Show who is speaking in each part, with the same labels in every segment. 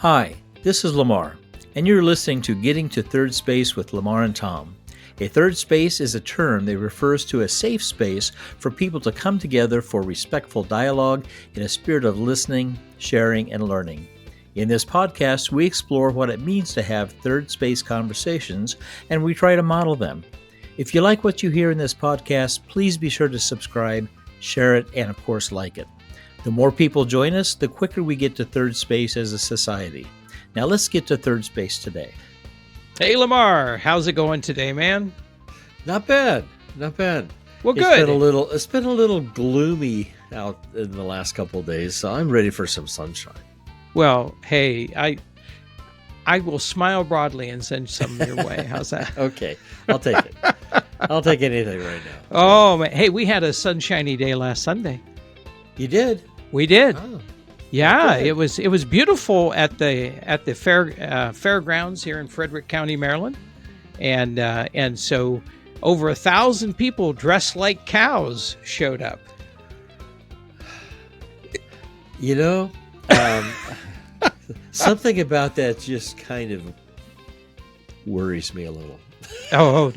Speaker 1: Hi, this is Lamar, and you're listening to Getting to Third Space with Lamar and Tom. A third space is a term that refers to a safe space for people to come together for respectful dialogue in a spirit of listening, sharing, and learning. In this podcast, we explore what it means to have third space conversations, and we try to model them. If you like what you hear in this podcast, please be sure to subscribe, share it, and of course, like it. The more people join us, the quicker we get to third space as a society. Now let's get to third space today.
Speaker 2: Hey, Lamar, how's it going today, man?
Speaker 1: Not bad, not bad.
Speaker 2: Well, good.
Speaker 1: It's been a little gloomy out in the last couple of days, so I'm ready for some sunshine.
Speaker 2: Well, hey, I will smile broadly and send some your way. How's that?
Speaker 1: Okay, I'll take it. I'll take anything right now.
Speaker 2: Oh, man. Hey, we had a sunshiny day last Sunday.
Speaker 1: You did?
Speaker 2: We did.
Speaker 1: Oh,
Speaker 2: yeah,
Speaker 1: good.
Speaker 2: it was beautiful at the fairgrounds here in Frederick County, Maryland, and so over 1,000 people dressed like cows showed up.
Speaker 1: You know, something about that just kind of worries me a little.
Speaker 2: Oh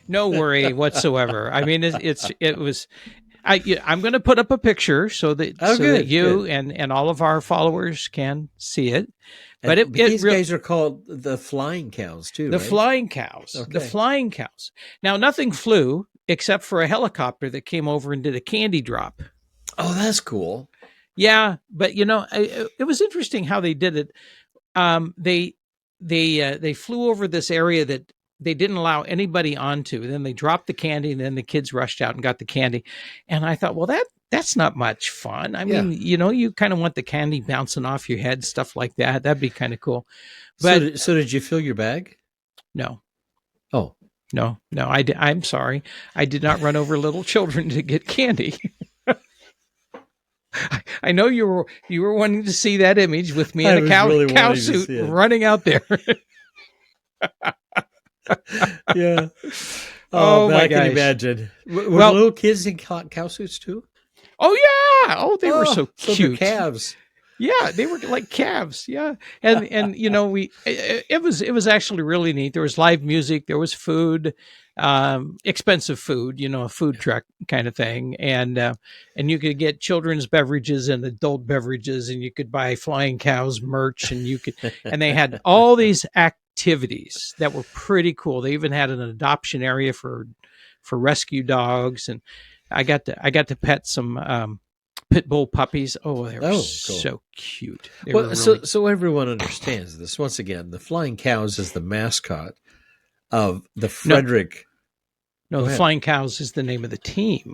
Speaker 2: no worry whatsoever. I mean, it was. I'm going to put up a picture so that you and all of our followers can see it. But
Speaker 1: these guys are called the flying cows too,
Speaker 2: the
Speaker 1: right?
Speaker 2: flying cows. Okay. The flying cows. Now, nothing flew except for a helicopter that came over and did a candy drop.
Speaker 1: Oh, that's cool.
Speaker 2: Yeah, but it was interesting how they did it. They flew over this area that they didn't allow anybody onto. Then they dropped the candy, and then the kids rushed out and got the candy. And I thought, well, that's not much fun. I mean, you kind of want the candy bouncing off your head, stuff like that. That'd be kind of cool. But
Speaker 1: so did you fill your bag?
Speaker 2: No.
Speaker 1: Oh,
Speaker 2: no. I'm sorry. I did not run over little children to get candy. I know you were wanting to see that image with me in a cow suit running out there.
Speaker 1: Yeah.
Speaker 2: Oh my
Speaker 1: I
Speaker 2: gosh.
Speaker 1: can imagine. Were little kids in cow suits too?
Speaker 2: Oh yeah. Oh, they were so cute.
Speaker 1: Calves.
Speaker 2: Yeah, they were like calves. Yeah, and it was actually really neat. There was live music. There was food, expensive food. A food truck kind of thing, and you could get children's beverages and adult beverages, and you could buy flying cows merch, and they had all these activities that were pretty cool. They even had an adoption area for rescue dogs, and I got to pet some pit bull puppies. Oh, they were cool. So cute.
Speaker 1: So everyone understands this. Once again, the flying cows is the mascot of the Frederick.
Speaker 2: No, the flying cows is the name of the team.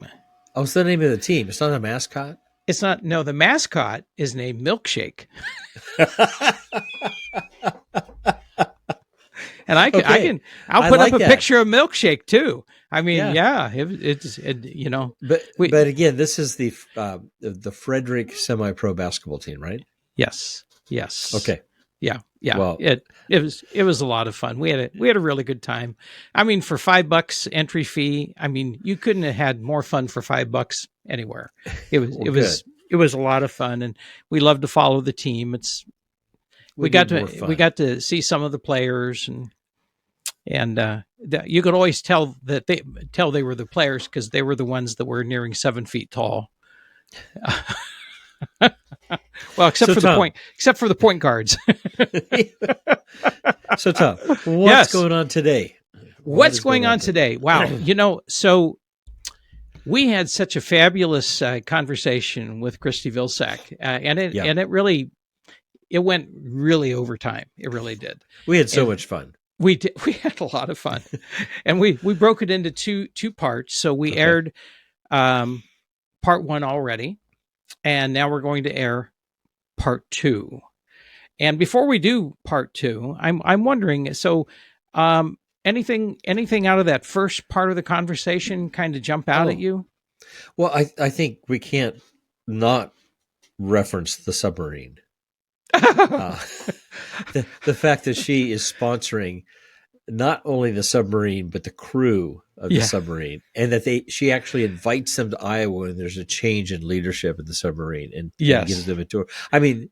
Speaker 1: Oh, it's the name of the team. It's not a mascot.
Speaker 2: It's not. No, the mascot is named Milkshake. And I'll put up a picture of Milkshake too. I mean,
Speaker 1: But again, this is the Frederick semi-pro basketball team, right?
Speaker 2: Yes.
Speaker 1: Okay.
Speaker 2: Yeah.
Speaker 1: Well,
Speaker 2: it was a lot of fun. We had a really good time. I mean, for $5 entry fee, I mean, you couldn't have had more fun for $5 anywhere. It was a lot of fun, and we love to follow the team. We got to see some of the players, and you could always tell they were the players because they were the ones that were nearing 7 feet tall. Well, except for the point guards.
Speaker 1: So Tom, what's going on today?
Speaker 2: What's going on today? Wow, so we had such a fabulous conversation with Christie Vilsack, and it went really over time. It really did.
Speaker 1: We had so much fun.
Speaker 2: We did. We had a lot of fun, and we broke it into two parts. So we aired part one already, and now we're going to air part two. And before we do part two, I'm wondering. So, anything out of that first part of the conversation kind of jump out at you?
Speaker 1: Well, I think we can't not reference the submarine. The fact that she is sponsoring not only the submarine but the crew of the submarine, and that she actually invites them to Iowa when there's a change in leadership in the submarine and gives them a tour. I mean,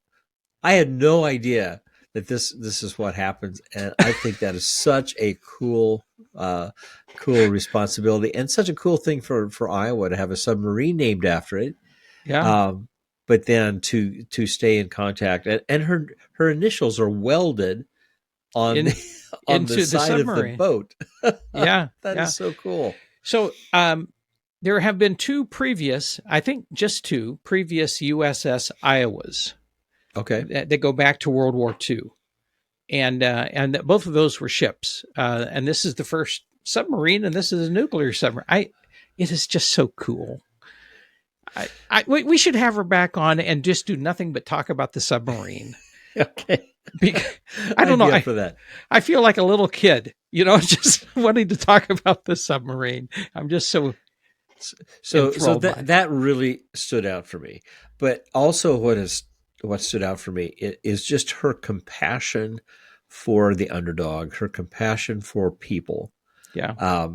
Speaker 1: I had no idea that this is what happens, and I think that is such a cool responsibility and such a cool thing for Iowa to have a submarine named after it.
Speaker 2: Yeah.
Speaker 1: But then to stay in contact, and her initials are welded on
Speaker 2: In
Speaker 1: on the
Speaker 2: into the
Speaker 1: side of the
Speaker 2: submarine.
Speaker 1: boat.
Speaker 2: Yeah.
Speaker 1: That
Speaker 2: Yeah.
Speaker 1: is so cool.
Speaker 2: So there have been I think just two previous USS Iowas
Speaker 1: Okay.
Speaker 2: that go back to World War II. And both of those were ships. And this is the first submarine, and this is a nuclear submarine. It is just so cool. We should have her back on and just do nothing but talk about the submarine.
Speaker 1: Okay.
Speaker 2: Because, I don't
Speaker 1: I'd
Speaker 2: know.
Speaker 1: be up for that.
Speaker 2: I feel like a little kid, just wanting to talk about the submarine. I'm just so
Speaker 1: that really stood out for me. But also, what stood out for me is just her compassion for the underdog, her compassion for people.
Speaker 2: Yeah.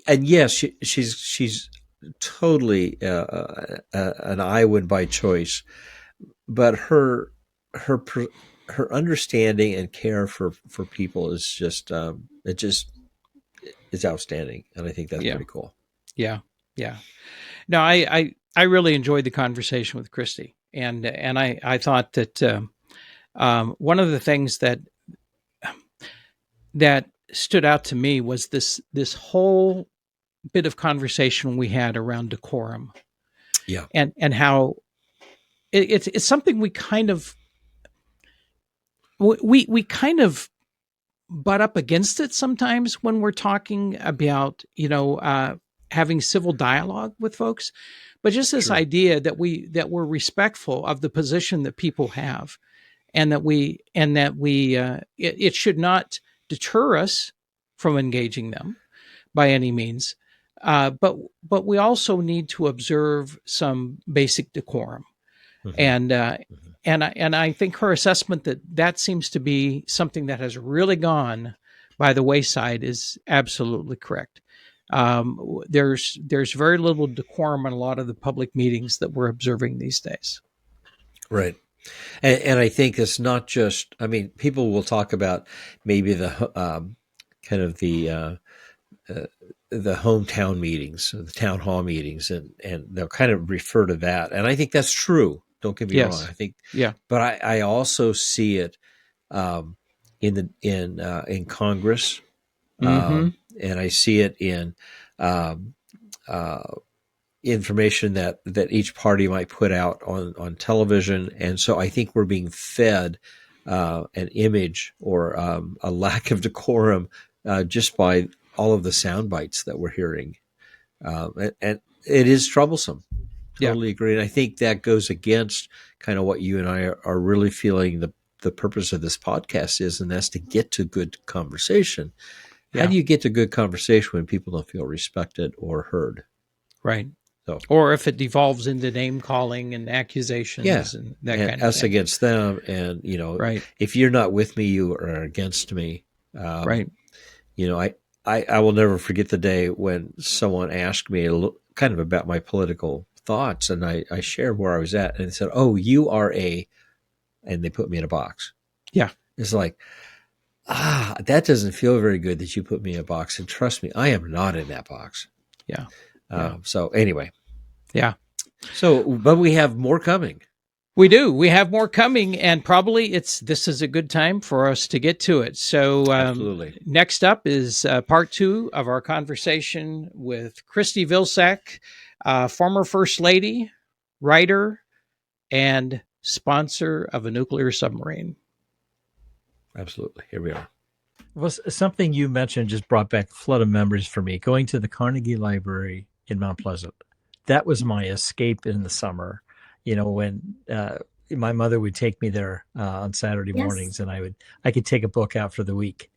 Speaker 1: And yes, she's totally an Iowan by choice, but her understanding and care for people is just it just is outstanding, and I think that's pretty cool.
Speaker 2: Yeah. Yeah. No, I really enjoyed the conversation with Christie, and I thought that one of the things that stood out to me was this whole bit of conversation we had around decorum.
Speaker 1: Yeah.
Speaker 2: And how it's something we kind of butt up against it sometimes when we're talking about having civil dialogue with folks, but just this idea that we're respectful of the position that people have, and that it should not deter us from engaging them by any means, but we also need to observe some basic decorum. And I think her assessment that seems to be something that has really gone by the wayside is absolutely correct. There's very little decorum in a lot of the public meetings that we're observing these days.
Speaker 1: Right. And I think it's not just, I mean, people will talk about maybe the kind of the hometown meetings, the town hall meetings, and they'll kind of refer to that. And I think that's true. Don't get me wrong. I think, but I also see it in Congress, and I see it in information that each party might put out on television. And so I think we're being fed an image or a lack of decorum just by all of the sound bites that we're hearing. And it is troublesome. Totally agree. And I think that goes against kind of what you and I are really feeling the purpose of this podcast is, and that's to get to good conversation. How do you get to good conversation when people don't feel respected or heard?
Speaker 2: Right.
Speaker 1: So,
Speaker 2: or if it devolves into name calling and accusations and that kind of
Speaker 1: us
Speaker 2: thing.
Speaker 1: Against them. And, if you're not with me, you are against me.
Speaker 2: Right.
Speaker 1: I will never forget the day when someone asked me kind of about my political thoughts, and I shared where I was at, and they said, "Oh, you are and they put me in a box."
Speaker 2: Yeah.
Speaker 1: It's like, that doesn't feel very good that you put me in a box. And trust me, I am not in that box.
Speaker 2: Yeah.
Speaker 1: So anyway.
Speaker 2: Yeah.
Speaker 1: So, but we have more coming.
Speaker 2: We do. We have more coming, and probably this is a good time for us to get to it. So
Speaker 1: absolutely.
Speaker 2: Next up is part 2 of our conversation with Christie Vilsack, former First Lady, writer, and sponsor of a nuclear submarine.
Speaker 1: Absolutely. Here we are.
Speaker 3: Well, something you mentioned just brought back a flood of memories for me. Going to the Carnegie Library in Mount Pleasant. That was my escape in the summer. When my mother would take me there on Saturday mornings, and I could take a book out for the week.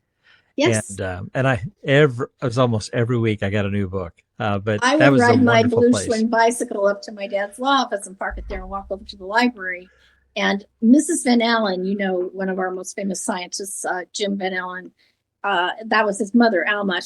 Speaker 4: Yes.
Speaker 3: And it was almost every week I got a new book. But
Speaker 4: I
Speaker 3: that
Speaker 4: would
Speaker 3: was
Speaker 4: ride
Speaker 3: a
Speaker 4: my
Speaker 3: wonderful
Speaker 4: blue
Speaker 3: place.
Speaker 4: swing bicycle up to my dad's law office and park it there and walk over to the library. And Mrs. Van Allen, one of our most famous scientists, Jim Van Allen, that was his mother, Alma.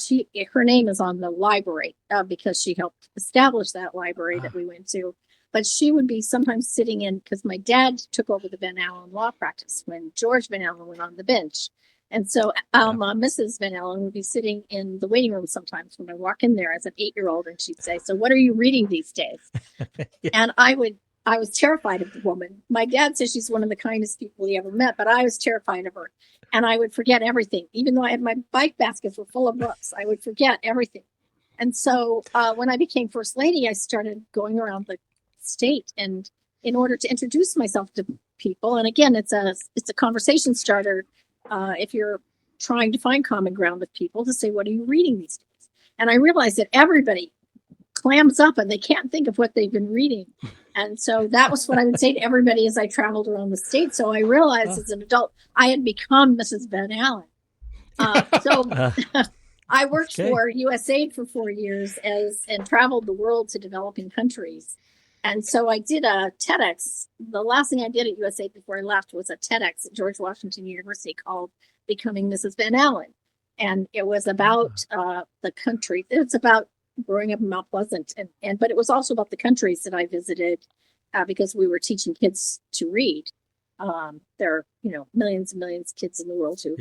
Speaker 4: Her name is on the library because she helped establish that library that we went to. but she would be sometimes sitting in, because my dad took over the Van Allen law practice when George Van Allen went on the bench. And so Mrs. Van Allen would be sitting in the waiting room sometimes when I walk in there as an 8-year-old, and she'd say, "So what are you reading these days?"
Speaker 3: Yeah.
Speaker 4: And I was terrified of the woman. My dad says she's one of the kindest people he ever met, but I was terrified of her. And I would forget everything. Even though I had my bike baskets were full of books, I would forget everything. And so when I became First Lady, I started going around the state, and in order to introduce myself to people, and again, it's a conversation starter if you're trying to find common ground with people, to say, "What are you reading these days?" And I realized that everybody clams up and they can't think of what they've been reading. And so that was what I would say to everybody as I traveled around the state. So I realized as an adult, I had become Mrs. Van Allen. I worked for USAID for 4 years and traveled the world to developing countries. And so I did a TEDx. The last thing I did at USAID before I left was a TEDx at George Washington University called Becoming Mrs. Van Allen. And it was about the country. It's about growing up in Mount Pleasant. But it was also about the countries that I visited because we were teaching kids to read. There are, millions and millions of kids in the world who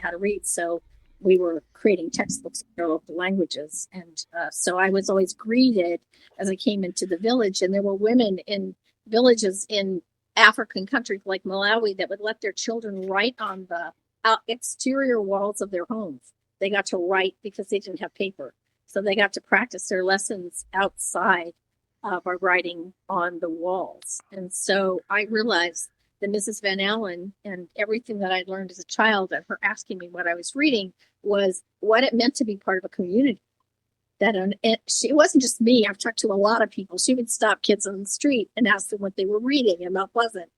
Speaker 4: how to read. So we were creating textbooks in their local languages. And so I was always greeted as I came into the village. And there were women in villages in African countries like Malawi that would let their children write on the exterior walls of their homes. They got to write because they didn't have paper. So they got to practice their lessons outside by writing on the walls. And so I realized that Mrs. Van Allen and everything that I learned as a child and her asking me what I was reading was what it meant to be part of a community. That it wasn't just me. I've talked to a lot of people. She would stop kids on the street and ask them what they were reading in Mount Pleasant.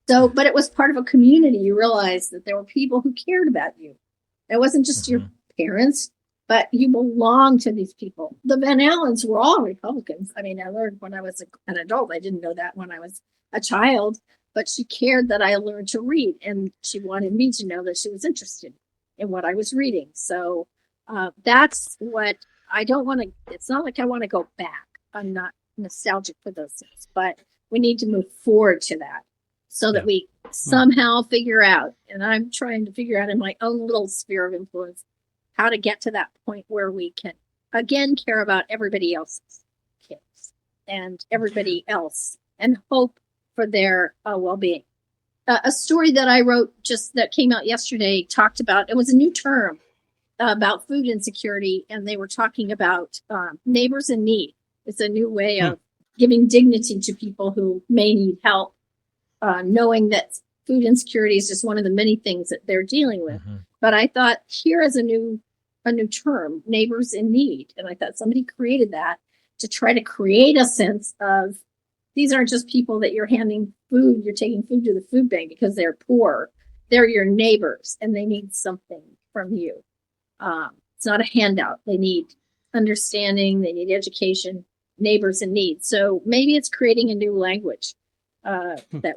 Speaker 4: So, but it was part of a community. You realized that there were people who cared about you. It wasn't just your parents, but you belonged to these people. The Van Allens were all Republicans. I mean, I learned when I was an adult. I didn't know that when I was a child, but she cared that I learned to read, and she wanted me to know that she was interested in what I was reading. So that's what I don't want to. It's not like I want to go back. I'm not nostalgic for those things, but we need to move forward to that so that we somehow figure out, and I'm trying to figure out in my own little sphere of influence, how to get to that point where we can again care about everybody else's kids and everybody else and hope for their well-being. A story that I wrote just that came out yesterday talked about, it was a new term about food insecurity, and they were talking about neighbors in need. It's a new way of giving dignity to people who may need help, knowing that food insecurity is just one of the many things that they're dealing with. But I thought, here is a new term, neighbors in need. And I thought somebody created that to try to create a sense of, these aren't just people that you're handing food, you're taking food to the food bank because they're poor. They're your neighbors and they need something from you. It's not a handout. They need understanding, they need education, neighbors in need. So maybe it's creating a new language that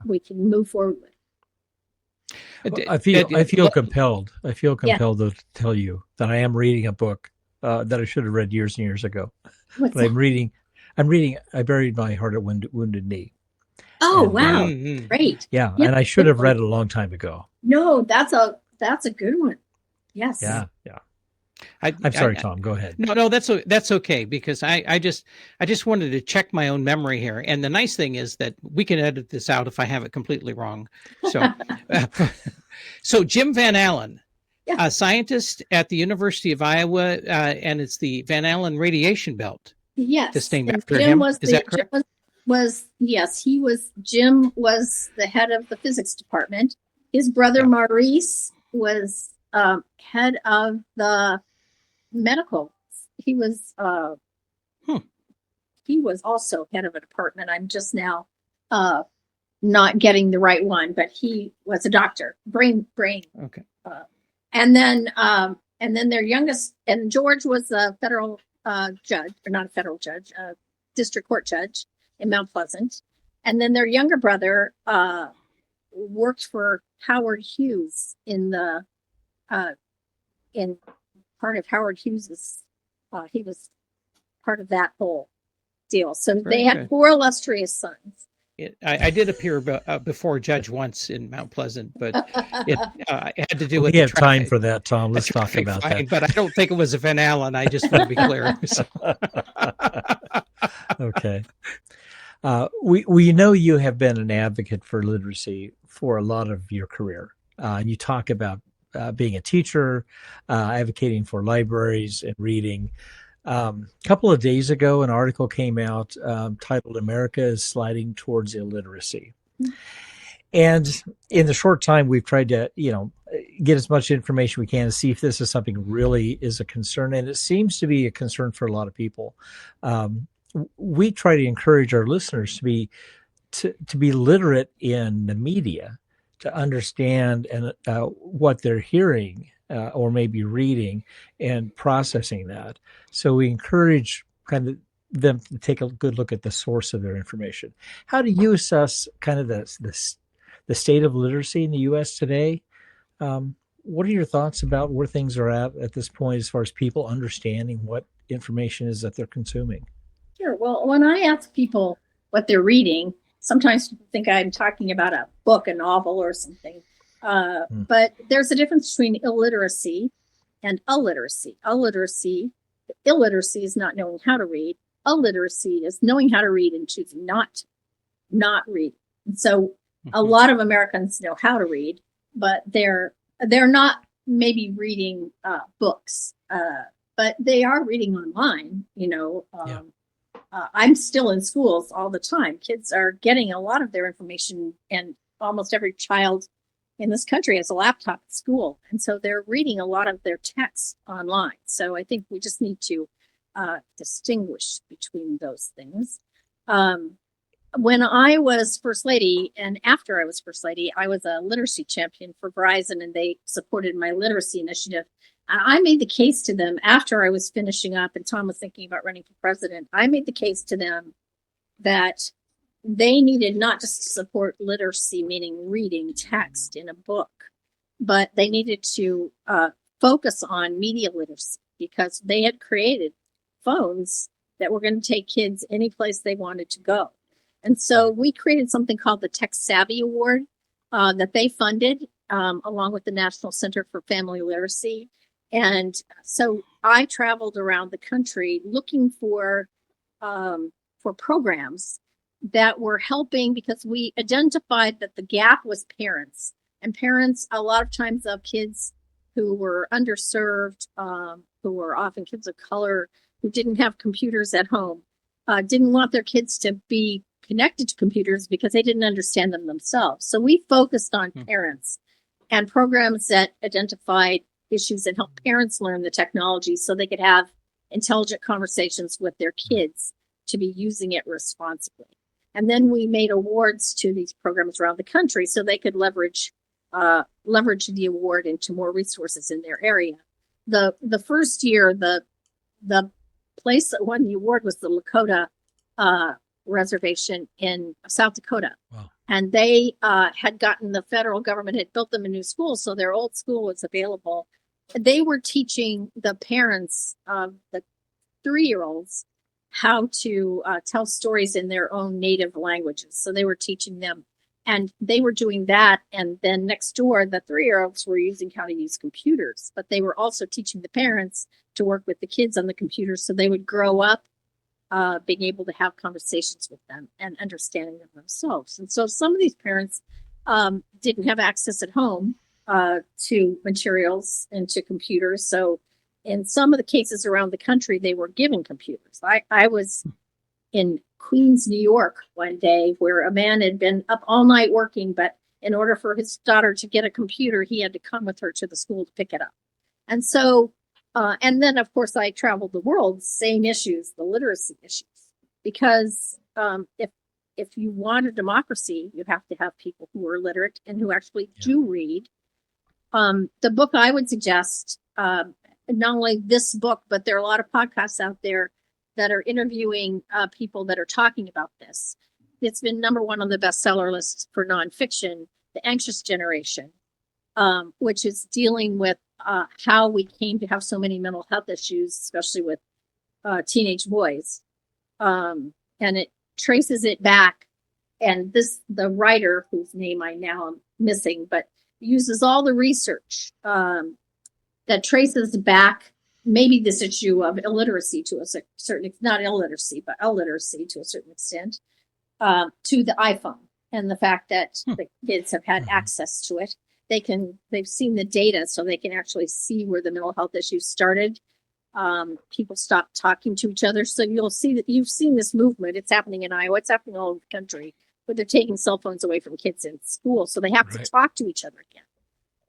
Speaker 4: we can move forward with.
Speaker 3: I feel compelled. I feel compelled to tell you that I am reading a book that I should have read years and years ago. But I'm reading. I Buried My Heart at Wounded Knee.
Speaker 4: Oh, wow. Great.
Speaker 3: Yeah. And I should have read it a long time ago.
Speaker 4: No, that's a good one. Yes.
Speaker 3: Yeah. I'm sorry, Tom. Go ahead.
Speaker 2: No, that's okay, because I just wanted to check my own memory here. And the nice thing is that we can edit this out if I have it completely wrong. So, so Jim Van Allen, a scientist at the University of Iowa, and it's the Van Allen radiation belt.
Speaker 4: Yes.
Speaker 2: Just named
Speaker 4: And
Speaker 2: after
Speaker 4: Jim
Speaker 2: him. Is that correct?
Speaker 4: Jim was the head of the physics department. His brother Maurice was head of the medical. He was also head of a department. I'm just now not getting the right one, but he was a doctor, brain.
Speaker 2: Okay.
Speaker 4: And then their youngest, and George was a federal judge, or not a federal judge, a district court judge in Mount Pleasant. And then their younger brother worked for Howard Hughes in part of Howard Hughes's. He was part of that whole deal. So
Speaker 2: Very
Speaker 4: they had
Speaker 2: good.
Speaker 4: 4 illustrious sons.
Speaker 2: I did appear before a judge once in Mount Pleasant, but it had to do with
Speaker 3: We
Speaker 2: the
Speaker 3: have time
Speaker 2: traffic.
Speaker 3: for that, Tom. Let's talk
Speaker 2: Traffic
Speaker 3: about
Speaker 2: fine,
Speaker 3: that.
Speaker 2: but I don't think it was a Van Allen. I just want to be clear. So,
Speaker 3: Okay. We know you have been an advocate for literacy for a lot of your career. You talk about being a teacher, advocating for libraries and reading. A couple of days ago, an article came out titled "America is Sliding Towards Illiteracy." And in the short time, we've tried to, get as much information we can to see if this is something really is a concern. And it seems to be a concern for a lot of people. We try to encourage our listeners to be literate in the media, to understand and what they're hearing or maybe reading and processing that. So we encourage kind of them to take a good look at the source of their information. How do you assess kind of the state of literacy in the U.S. today? What are your thoughts about where things are at this point as far as people understanding what information is that they're consuming?
Speaker 4: Sure. Well, when I ask people what they're reading, sometimes people think I'm talking about a book, a novel, or something. But there's a difference between illiteracy and illiteracy. Illiteracy is not knowing how to read. Illiteracy is knowing how to read and choosing not read. And so a lot of Americans know how to read, but they're not maybe reading books, but they are reading online. I'm still in schools all the time. Kids are getting a lot of their information, and almost every child in this country has a laptop at school. And so they're reading a lot of their texts online. So I think we just need to distinguish between those things. When I was First Lady, and after I was First Lady, I was a literacy champion for Verizon, and they supported my literacy initiative. And I made the case to them after I was finishing up and Tom was thinking about running for president. I made the case to them that they needed not just to support literacy, meaning reading text in a book, but they needed to focus on media literacy, because they had created phones that were going to take kids any place they wanted to go. And so we created something called the Tech Savvy Award that they funded along with the National Center for Family Literacy. And so I traveled around the country looking for programs that were helping, because we identified that the gap was parents. And parents, a lot of times, of kids who were underserved, who were often kids of color, who didn't have computers at home, didn't want their kids to be connected to computers because they didn't understand them themselves. So we focused on parents and programs that identified issues and help parents learn the technology so they could have intelligent conversations with their kids to be using it responsibly. And then we made awards to these programs around the country so they could leverage the award into more resources in their area. The first year, the place that won the award was the Lakota reservation in South Dakota. Wow. And they had gotten, the federal government had built them a new school, so their old school was available. They were teaching the parents of the 3-year-olds how to tell stories in their own native languages. So they were teaching them, and they were doing that. And then next door, the 3-year-olds were using how to use computers, but they were also teaching the parents to work with the kids on the computers so they would grow up being able to have conversations with them and understanding them themselves. And so some of these parents didn't have access at home to materials and to computers. So in some of the cases around the country, they were given computers. I was in Queens, New York one day where a man had been up all night working, but in order for his daughter to get a computer, he had to come with her to the school to pick it up. And so, and then of course I traveled the world, same issues, the literacy issues, because if you want a democracy, you have to have people who are literate and who actually do read. The book I would suggest, not only this book, but there are a lot of podcasts out there that are interviewing people that are talking about this. It's been number 1 on the bestseller list for nonfiction, The Anxious Generation, which is dealing with how we came to have so many mental health issues, especially with teenage boys. and it traces it back. And the writer, whose name I now am missing, but uses all the research that traces back maybe this issue of illiteracy to a certain, not illiteracy, but illiteracy to a certain extent, to the iPhone and the fact that the kids have had access to it. They've seen the data, so they can actually see where the mental health issues started. People stopped talking to each other. So you'll see that you've seen this movement. It's happening in Iowa. It's happening all over the country, but they're taking cell phones away from kids in school. So they have to talk to each other again.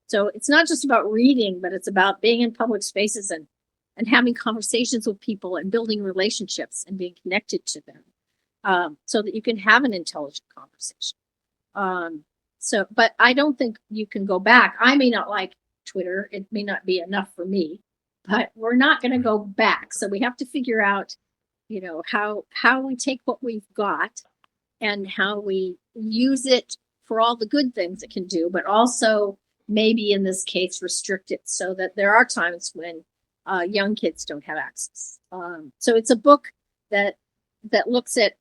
Speaker 4: So it's not just about reading, but it's about being in public spaces and having conversations with people and building relationships and being connected to them, so that you can have an intelligent conversation. But I don't think you can go back. I may not like Twitter. It may not be enough for me, but we're not going to go back. So we have to figure out, how we take what we've got and how we use it for all the good things it can do, but also maybe in this case restrict it so that there are times when young kids don't have access. So it's a book that looks at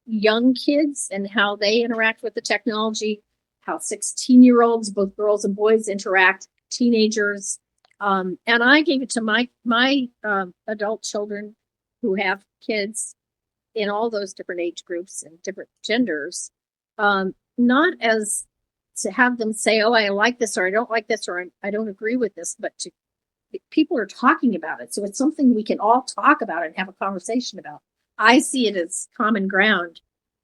Speaker 4: young kids and how they interact with the technology, how 16-year-olds, both girls and boys, interact, teenagers. And I gave it to my adult children who have kids in all those different age groups and different genders, not as to have them say, oh, I like this, or I don't like this, or I don't agree with this, but people are talking about it. So it's something we can all talk about and have a conversation about. I see it as common ground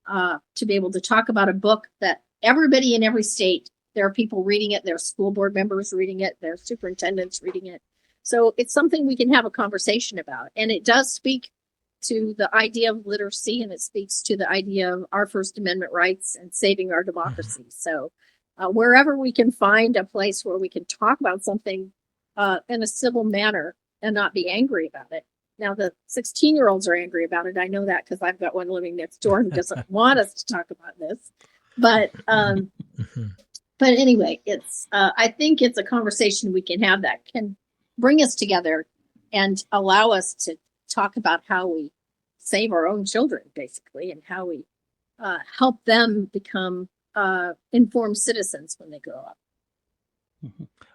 Speaker 4: to be able to talk about a book that everybody in every state, there are people reading it, there are school board members reading it, there are superintendents reading it. So it's something we can have a conversation about. And it does speak to the idea of literacy, and it speaks to the idea of our First Amendment rights and saving our democracy. So wherever we can find a place where we can talk about something in a civil manner and not be angry about it. Now, the 16-year-olds are angry about it. I know that because I've got one living next door who doesn't want us to talk about this. But anyway, it's I think it's a conversation we can have that can bring us together and allow us to talk about how we save our own children, basically, and how we help them become informed citizens when they grow up.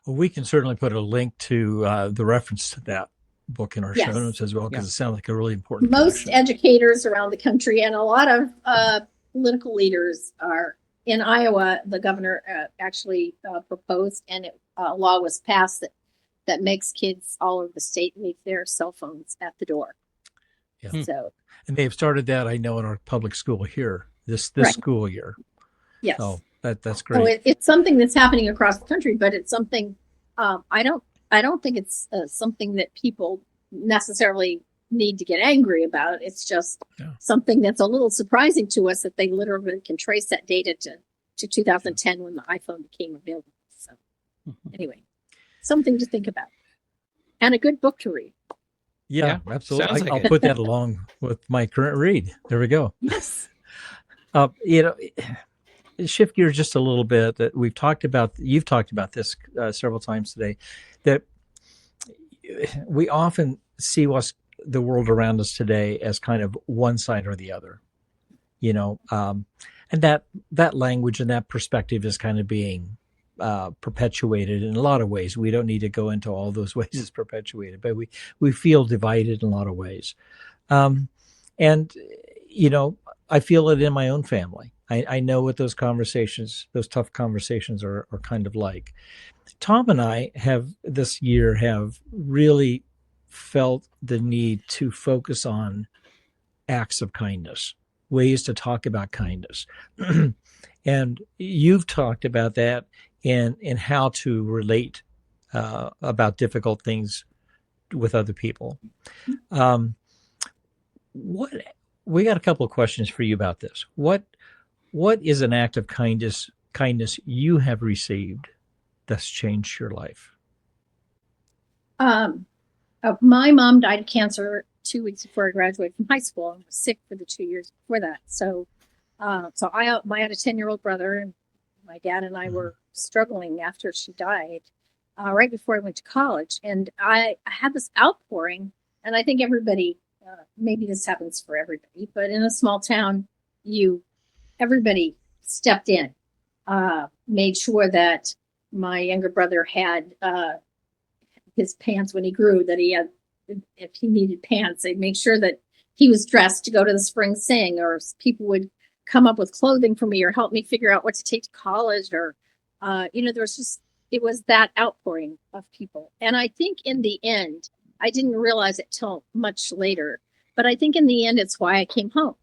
Speaker 3: Well, we can certainly put a link to the reference to that book in our show notes as well, because it sounds like a really important
Speaker 4: Most educators around the country and a lot of political leaders are in Iowa. The governor actually proposed, and a law was passed that makes kids all over the state leave their cell phones at the door.
Speaker 3: Yeah.
Speaker 4: So,
Speaker 3: and they've started that, I know, in our public school here this school year.
Speaker 4: Yes.
Speaker 3: So that's great.
Speaker 4: So it's something that's happening across the country, but it's something I don't think it's something that people necessarily need to get angry about. It's just something that's a little surprising to us that they literally can trace that data to 2010 when the iPhone became available. So anyway, something to think about and a good book to read.
Speaker 3: Yeah, absolutely. I'll put that along with my current read. There we go.
Speaker 4: Yes.
Speaker 3: Shift gears just a little bit. That you've talked about this several times today, that we often see the world around us today as kind of one side or the other, and that language and that perspective is kind of being perpetuated in a lot of ways. We don't need to go into all those ways it's perpetuated, but we feel divided in a lot of ways. And I feel it in my own family. I know what those tough conversations are kind of like. Tom and I this year have really felt the need to focus on acts of kindness, ways to talk about kindness. And you've talked about that and how to relate about difficult things with other people. We got a couple of questions for you about this. What is an act of kindness you have received that's changed your life?
Speaker 4: My mom died of cancer 2 weeks before I graduated from high school. I was sick for the 2 years before that. So I had a 10-year-old brother, and my dad and I were struggling after she died, right before I went to college. And I had this outpouring, and I think everybody maybe this happens for everybody, but in a small town, everybody stepped in, made sure that my younger brother had his pants when he grew, that he had, if he needed pants, they'd make sure that he was dressed to go to the spring sing, or people would come up with clothing for me or help me figure out what to take to college, or, there was just, it was that outpouring of people. And I think in the end, I didn't realize it till much later, but I think in the end, it's why I came home.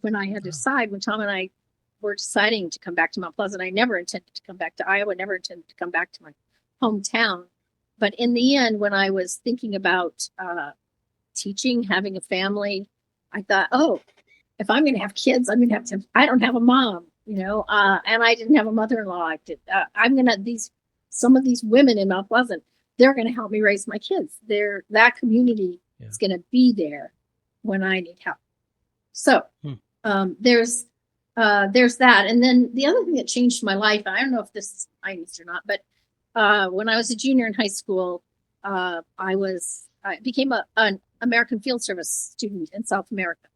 Speaker 4: When I had to decide, when Tom and I were deciding to come back to Mount Pleasant, I never intended to come back to Iowa, never intended to come back to my hometown. But in the end, when I was thinking about teaching, having a family, I thought, oh, if I'm going to have kids, I'm going to have to, I don't have a mom, and I didn't have a mother-in-law. I'm going to, some of these women in Mount Pleasant, they're going to help me raise my kids. That community is going to be there when I need help. So there's that. And then the other thing that changed my life, I don't know if this is Chinese or not, but when I was a junior in high school, I became an American Field Service student in South America.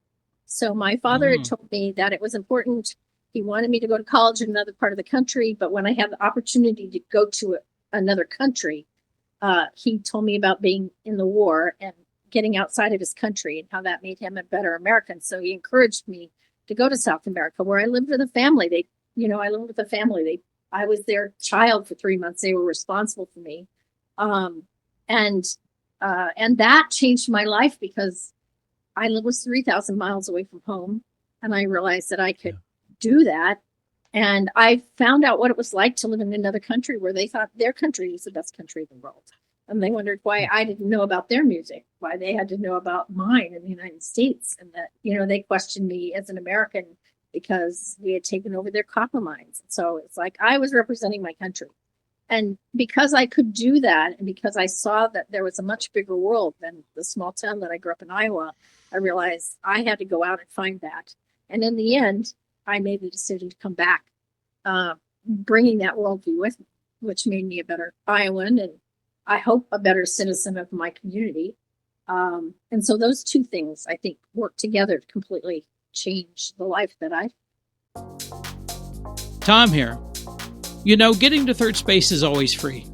Speaker 4: So my father had told me that it was important. He wanted me to go to college in another part of the country, but when I had the opportunity to go to another country, he told me about being in the war and getting outside of his country and how that made him a better American. So he encouraged me to go to South America, where I lived with a family. I lived with a family. I was their child for 3 months. They were responsible for me. And that changed my life, because I was 3,000 miles away from home, and I realized that I could do that. And I found out what it was like to live in another country where they thought their country was the best country in the world. And they wondered why I didn't know about their music, why they had to know about mine in the United States. And that, they questioned me as an American because we had taken over their copper mines. So it's like I was representing my country. And because I could do that, and because I saw that there was a much bigger world than the small town that I grew up in Iowa, I realized I had to go out and find that. And in the end, I made the decision to come back, bringing that worldview with me, which made me a better Iowan, and I hope a better citizen of my community. And so those two things, I think, work together to completely change the life that I.
Speaker 2: Tom here. Getting to third space is always free.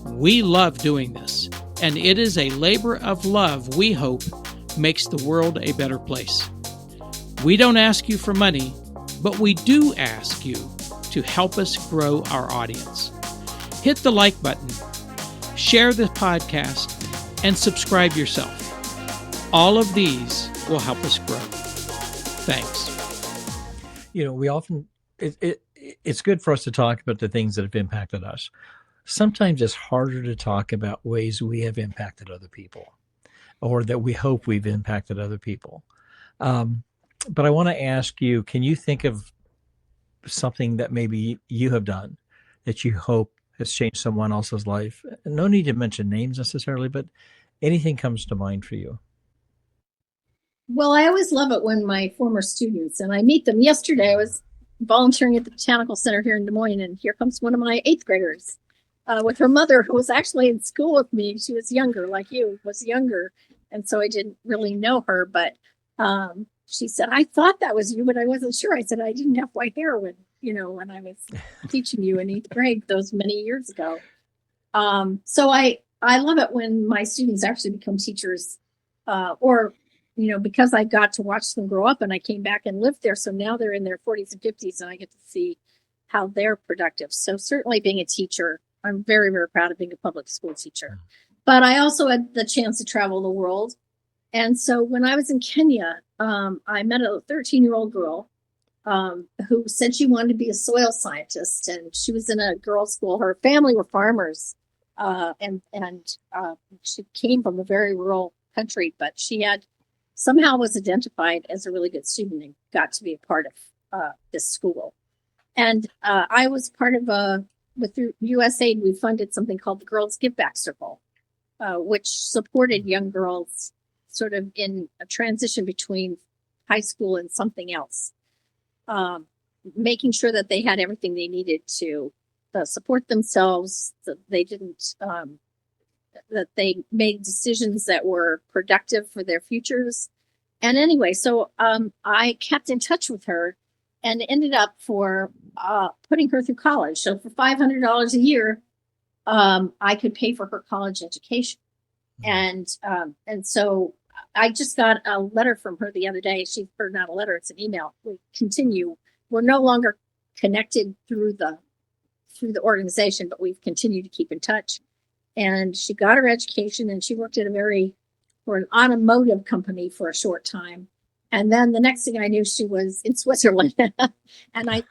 Speaker 2: We love doing this, and it is a labor of love we hope makes the world a better place. We don't ask you for money, but we do ask you to help us grow our audience. Hit the like button, share the podcast, and subscribe yourself. All of these will help us grow. Thanks.
Speaker 3: We often, it's good for us to talk about the things that have impacted us. Sometimes it's harder to talk about ways we have impacted other people, or that we hope we've impacted other people. But I want to ask you, can you think of something that maybe you have done that you hope has changed someone else's life? No need to mention names necessarily, but anything comes to mind for you.
Speaker 4: Well, I always love it when my former students, and I meet them. Yesterday, I was volunteering at the Botanical Center here in Des Moines, and here comes one of my 8th graders with her mother, who was actually in school with me. She was younger, like you, was younger. And so I didn't really know her, but she said, I thought that was you, but I wasn't sure. I said, I didn't have white hair when I was teaching you in 8th grade those many years ago. So I love it when my students actually become teachers, or because I got to watch them grow up, and I came back and lived there. So now they're in their 40s and 50s, and I get to see how they're productive. So certainly being a teacher, I'm very, very proud of being a public school teacher. But I also had the chance to travel the world. And so when I was in Kenya, I met a 13-year-old girl who said she wanted to be a soil scientist. And she was in a girls' school. Her family were farmers. And she came from a very rural country, but she somehow was identified as a really good student and got to be a part of this school. And I was part of through USAID, we funded something called the Girls Give Back Circle, which supported young girls sort of in a transition between high school and something else, making sure that they had everything they needed to support themselves, that they didn't that they made decisions that were productive for their futures. And anyway, so I kept in touch with her and ended up for putting her through college. So for $500 a year, I could pay for her college education. And so I just got a letter from her the other day. Or not a letter, it's an email. We're no longer connected through the organization, but we've continued to keep in touch. And she got her education, and she worked at for an automotive company for a short time. And then the next thing I knew, she was in Switzerland. And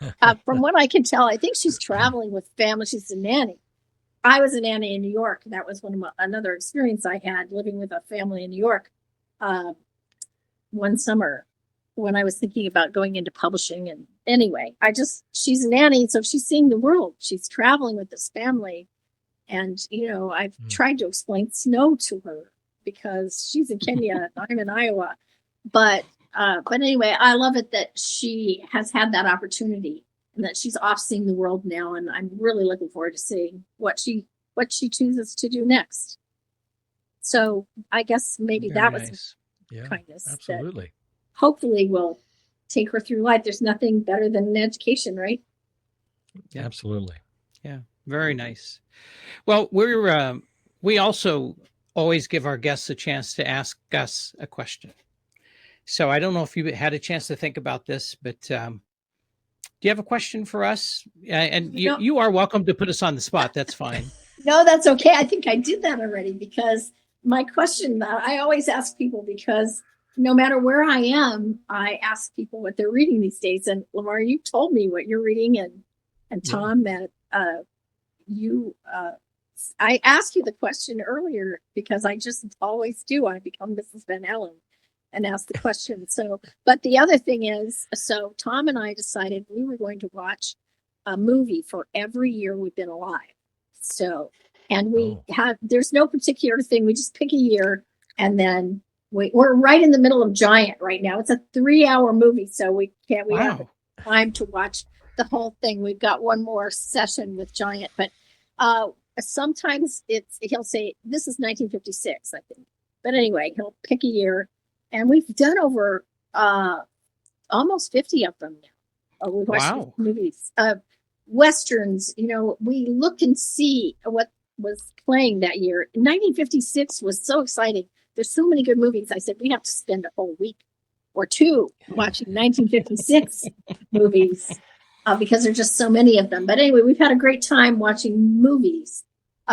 Speaker 4: from what I can tell, I think she's traveling with family. She's a nanny. I was a nanny in New York. That was another experience I had living with a family in New York one summer when I was thinking about going into publishing. And anyway, she's a nanny, so she's seeing the world. She's traveling with this family. And, I've tried to explain snow to her because she's in Kenya and I'm in Iowa. But anyway, I love it that she has had that opportunity and that she's off seeing the world now. And I'm really looking forward to seeing what she chooses to do next. So I guess maybe
Speaker 2: Very
Speaker 4: that was
Speaker 2: nice.
Speaker 4: kindness.
Speaker 3: Absolutely.
Speaker 4: Hopefully will take her through life. There's nothing better than an education, right?
Speaker 2: Yeah.
Speaker 3: Absolutely.
Speaker 2: Yeah, very nice. Well, we also always give our guests a chance to ask us a question. So I don't know if you had a chance to think about this, but do you have a question for us? And you are welcome to put us on the spot. That's fine.
Speaker 4: No, that's okay. I think I did that already because my question that I always ask people, because no matter where I am, I ask people what they're reading these days. And Lamar, you told me what you're reading, and Tom, that I asked you the question earlier because I just always do. I become Mrs. Van Allen and ask the question. So, but the other thing is, so Tom and I decided we were going to watch a movie for every year we've been alive. So, and there's no particular thing. We just pick a year, and then we're right in the middle of Giant right now. It's a 3-hour movie, so we have time to watch the whole thing. We've got one more session with Giant, but sometimes he'll say, this is 1956, I think. But anyway, he'll pick a year, and we've done over almost 50 of them now. We watched movies. Westerns, we look and see what was playing that year. 1956 was so exciting. There's so many good movies. I said, we have to spend a whole week or two watching 1956 movies because there's just so many of them. But anyway, we've had a great time watching movies,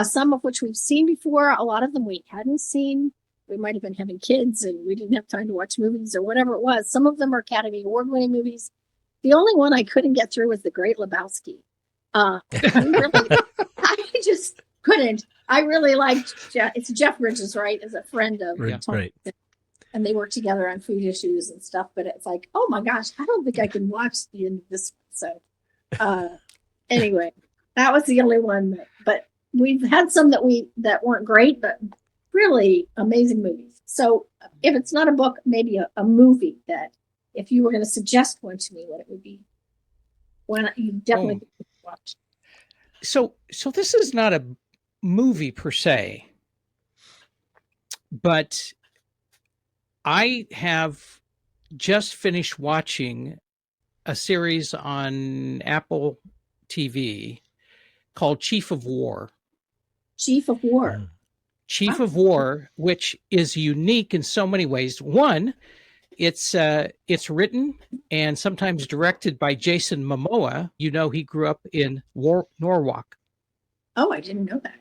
Speaker 4: some of which we've seen before. A lot of them we hadn't seen. We might have been having kids and we didn't have time to watch movies or whatever it was. Some of them are Academy Award-winning movies. The only one I couldn't get through was The Great Lebowski. I just couldn't. I really liked it's Jeff Bridges, right? As a friend of Tom. Right. And they work together on food issues and stuff. But it's like, oh my gosh, I don't think I can watch the end of this one. So anyway, that was the only one. But we've had some that weren't great, but really amazing movies. So if it's not a book, maybe a movie that, if you were going to suggest one to me, what it would be, when you definitely watch.
Speaker 2: So this is not a movie per se, but I have just finished watching a series on Apple TV called Chief of War.
Speaker 4: Chief of War.
Speaker 2: Chief of War, which is unique in so many ways. One, it's written and sometimes directed by Jason Momoa. He grew up in Norwalk.
Speaker 4: Oh, I didn't know that.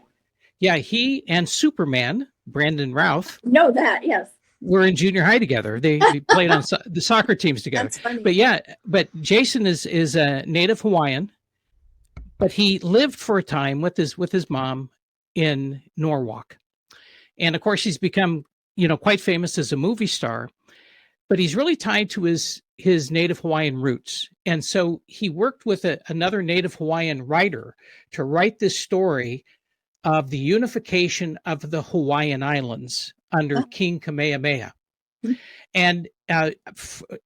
Speaker 2: Yeah, he and Superman, Brandon Routh.
Speaker 4: Know that, yes.
Speaker 2: Were in junior high together. They played on the soccer teams together.
Speaker 4: That's funny.
Speaker 2: But Jason is a native Hawaiian, but he lived for a time with his mom in Norwalk. And of course, he's become, quite famous as a movie star. But he's really tied to his native Hawaiian roots. And so he worked with another native Hawaiian writer to write this story of the unification of the Hawaiian Islands under King Kamehameha. And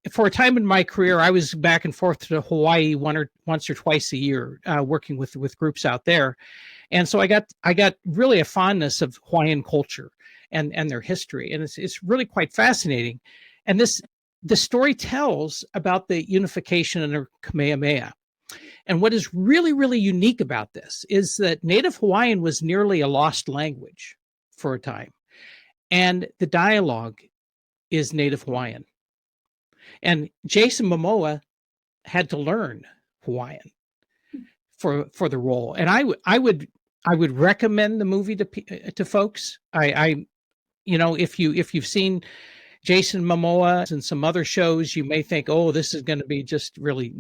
Speaker 2: for a time in my career, I was back and forth to Hawaii once or twice a year, working with groups out there. And so I got really a fondness of Hawaiian culture and their history. And it's really quite fascinating. And the story tells about the unification under Kamehameha. And what is really, really unique about this is that Native Hawaiian was nearly a lost language for a time. And the dialogue is Native Hawaiian. And Jason Momoa had to learn Hawaiian for the role. And I would recommend the movie to folks. If you've seen Jason Momoa and some other shows, you may think, oh, this is going to be just really,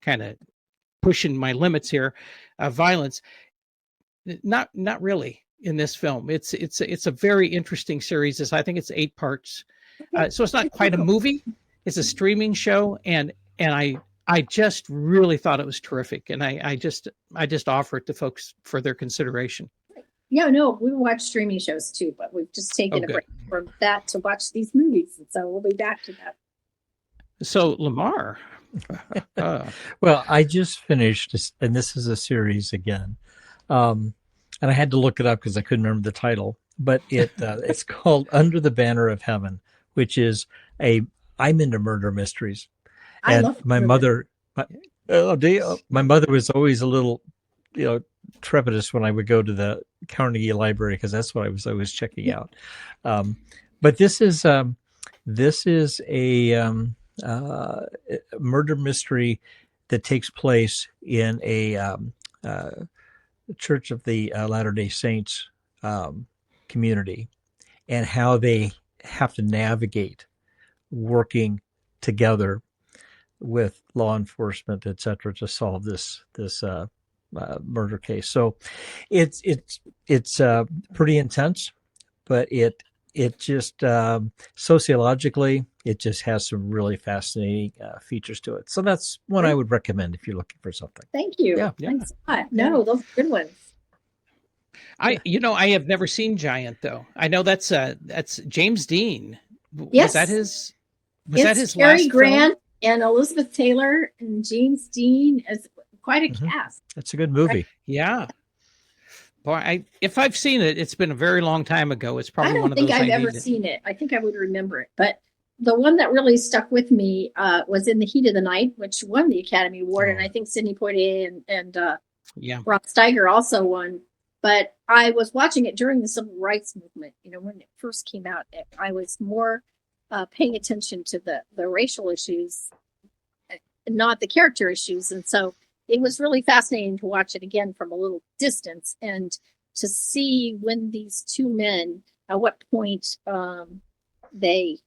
Speaker 2: kind of pushing my limits here, violence. Not really in this film. It's a very interesting series. I think it's 8 parts. So it's not quite a movie. It's a streaming show, and I just really thought it was terrific, and I just offer it to folks for their consideration.
Speaker 4: Yeah, no, we watch streaming shows too, but we've just taken a break from that to watch these movies, and so we'll be back to that.
Speaker 2: So, Lamar.
Speaker 3: Well, I just finished, and this is a series again, and I had to look it up because I couldn't remember the title, but it's called Under the Banner of Heaven, which is I'm into murder mysteries. And my mother was always a little, trepidous when I would go to the Carnegie Library because that's what I was always checking out. But this is a murder mystery that takes place in a Church of the Latter-day Saints community, and how they have to navigate working together with law enforcement, et cetera, to solve this murder case. So it's pretty intense, but it just sociologically, it just has some really fascinating features to it. So that's one I would recommend if you're looking for something.
Speaker 4: Thank you.
Speaker 3: Yeah.
Speaker 4: Thanks a lot. No, those are good ones.
Speaker 2: I have never seen Giant though. I know that's James Dean.
Speaker 4: Yes.
Speaker 2: Was that his
Speaker 4: Cary
Speaker 2: last
Speaker 4: Grant
Speaker 2: film?
Speaker 4: And Elizabeth Taylor and James Dean as quite a cast.
Speaker 3: That's a good movie.
Speaker 2: Yeah. Boy, if I've seen it, it's been a very long time ago. It's probably one of those.
Speaker 4: I don't think I've ever seen it. I think I would remember it. But the one that really stuck with me was In the Heat of the Night, which won the Academy Award. And I think Sidney Poitier and Rob Steiger also won. But I was watching it during the Civil Rights Movement. When it first came out, I was more paying attention to the racial issues, not the character issues. And so it was really fascinating to watch it again from a little distance and to see when these two men, at what point they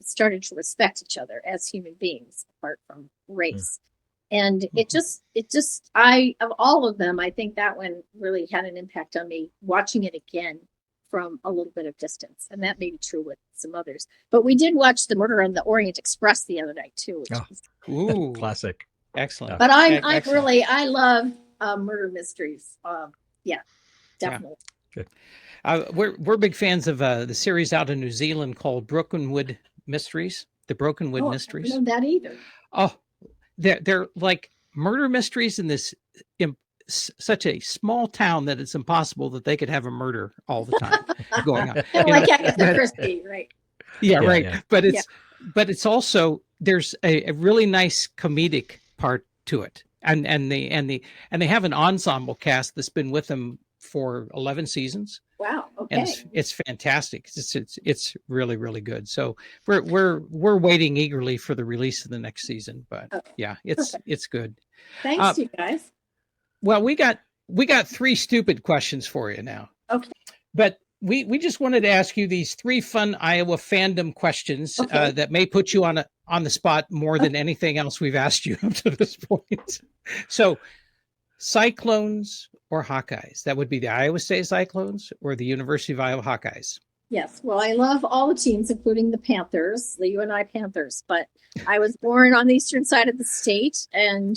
Speaker 4: started to respect each other as human beings apart from race. And it just, of all of them, I think that one really had an impact on me watching it again from a little bit of distance. And that may be true with some others. But we did watch The Murder on the Orient Express the other night too.
Speaker 3: Which classic.
Speaker 2: Excellent.
Speaker 4: But I love murder mysteries. Yeah, definitely.
Speaker 2: Yeah. Good. We're big fans of the series out in New Zealand called Brokenwood Mysteries. The Brokenwood Mysteries.
Speaker 4: I don't know that either.
Speaker 2: Oh, they're like murder mysteries in this such a small town that it's impossible that they could have a murder all the time going on.
Speaker 4: Like Agatha Christie, right?
Speaker 2: Yeah, right. Yeah. But it's also there's a really nice comedic part to it, and they have an ensemble cast that's been with them for 11 seasons.
Speaker 4: Wow. Okay.
Speaker 2: And it's fantastic. It's really, really good. So we're waiting eagerly for the release of the next season. But it's good.
Speaker 4: Thanks, you guys.
Speaker 2: Well, we got 3 stupid questions for you now.
Speaker 4: Okay.
Speaker 2: But we just wanted to ask you these 3 fun Iowa fandom questions that may put you on the spot more than anything else we've asked you up to this point. So, Cyclones or Hawkeyes? That would be the Iowa State Cyclones or the University of Iowa Hawkeyes.
Speaker 4: Yes. Well, I love all the teams, including the Panthers, the UNI Panthers. But I was born on the eastern side of the state, and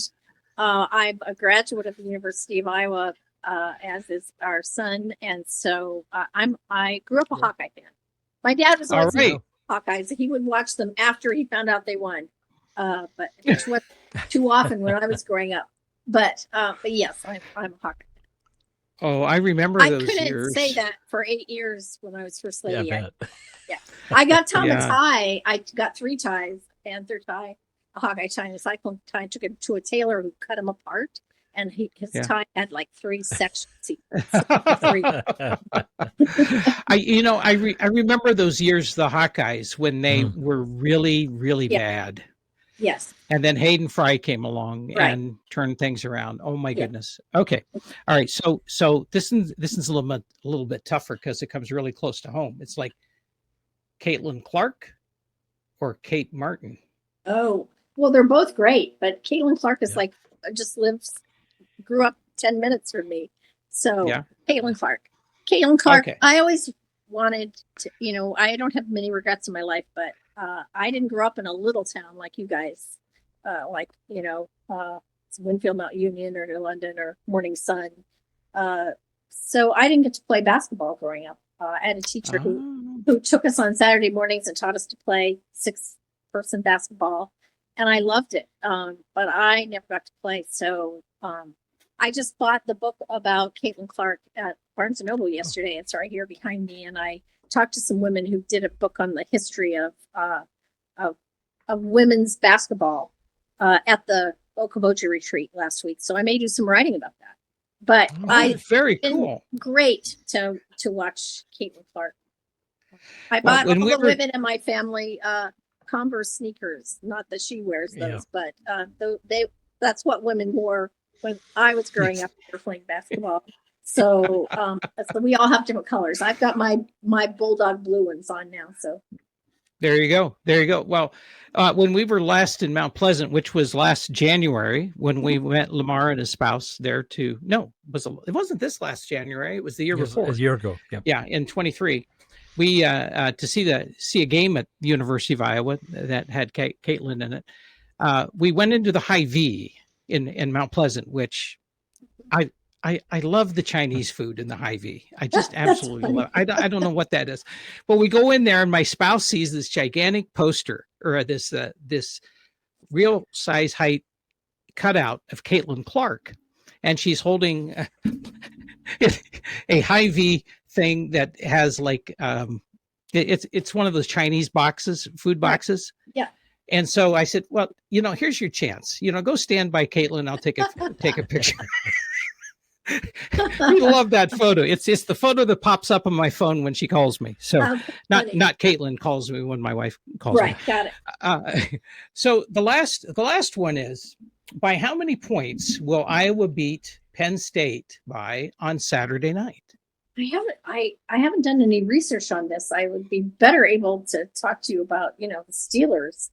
Speaker 4: I'm a graduate of the University of Iowa, as is our son. And so I grew up a Hawkeye fan. My dad was always Hawkeyes. He would watch them after he found out they won, but which was too often when I was growing up. But yes, I'm a Hawkeye.
Speaker 2: Oh, I remember
Speaker 4: I
Speaker 2: those
Speaker 4: couldn't
Speaker 2: years.
Speaker 4: say that for 8 years when I was First Lady.
Speaker 3: Yeah,
Speaker 4: I got Tom
Speaker 2: Yeah.
Speaker 4: a tie. I got 3 ties: Panther tie, a Hawkeye tie, and a Cyclone tie. I took it to a tailor who cut them apart, and his
Speaker 2: Yeah.
Speaker 4: tie had like 3 sections.
Speaker 2: I remember those years, the Hawkeyes, when they were really, really bad.
Speaker 4: Yes.
Speaker 2: And then Hayden Fry came along
Speaker 4: Right.
Speaker 2: and turned things around. Oh my goodness. Okay. All right. So this is a little bit tougher because it comes really close to home. It's like Caitlin Clark or Kate Martin.
Speaker 4: Oh, well, they're both great, but Caitlin Clark is grew up 10 minutes from me. So Caitlin Clark.
Speaker 2: Okay.
Speaker 4: I always wanted to, I don't have many regrets in my life, but I didn't grow up in a little town like you guys, Winfield, Mount Union, or New London, or Morning Sun. So I didn't get to play basketball growing up. I had a teacher who took us on Saturday mornings and taught us to play 6-person basketball, and I loved it. But I never got to play. So I just bought the book about Caitlin Clark at Barnes & Noble yesterday. It's right here behind me, and I talked to some women who did a book on the history of women's basketball at the Okoboji retreat last week. So I may do some writing about that. But
Speaker 2: very cool.
Speaker 4: Great to watch Caitlin Clark. I bought all the women in my family Converse sneakers. Not that she wears those, but that's what women wore when I was growing up. They were playing basketball. So we all have different colors. I've got my bulldog blue ones on now. So
Speaker 2: there you go. Well, when we were last in Mount Pleasant, which was last January, when we met Lamar and his spouse there it wasn't this last January. It was the year before.
Speaker 3: A year ago. Yep.
Speaker 2: Yeah, in 23. We to see a game at the University of Iowa that had Caitlin in it. We went into the Hy-Vee in Mount Pleasant, which I love the Chinese food in the Hy-Vee. I just absolutely love it. I don't know what that is. But we go in there and my spouse sees this gigantic poster or this real size height cutout of Caitlin Clark. And she's holding a Hy-Vee thing that has like, it's one of those Chinese food boxes.
Speaker 4: Yeah.
Speaker 2: And so I said, well, here's your chance, go stand by Caitlin. I'll take a picture. You love that photo. It's the photo that pops up on my phone when she calls me. So not Caitlin calls me when my wife calls me.
Speaker 4: Right, got it.
Speaker 2: So the last one is, by how many points will Iowa beat Penn State by on Saturday night?
Speaker 4: I haven't done any research on this. I would be better able to talk to you about the Steelers,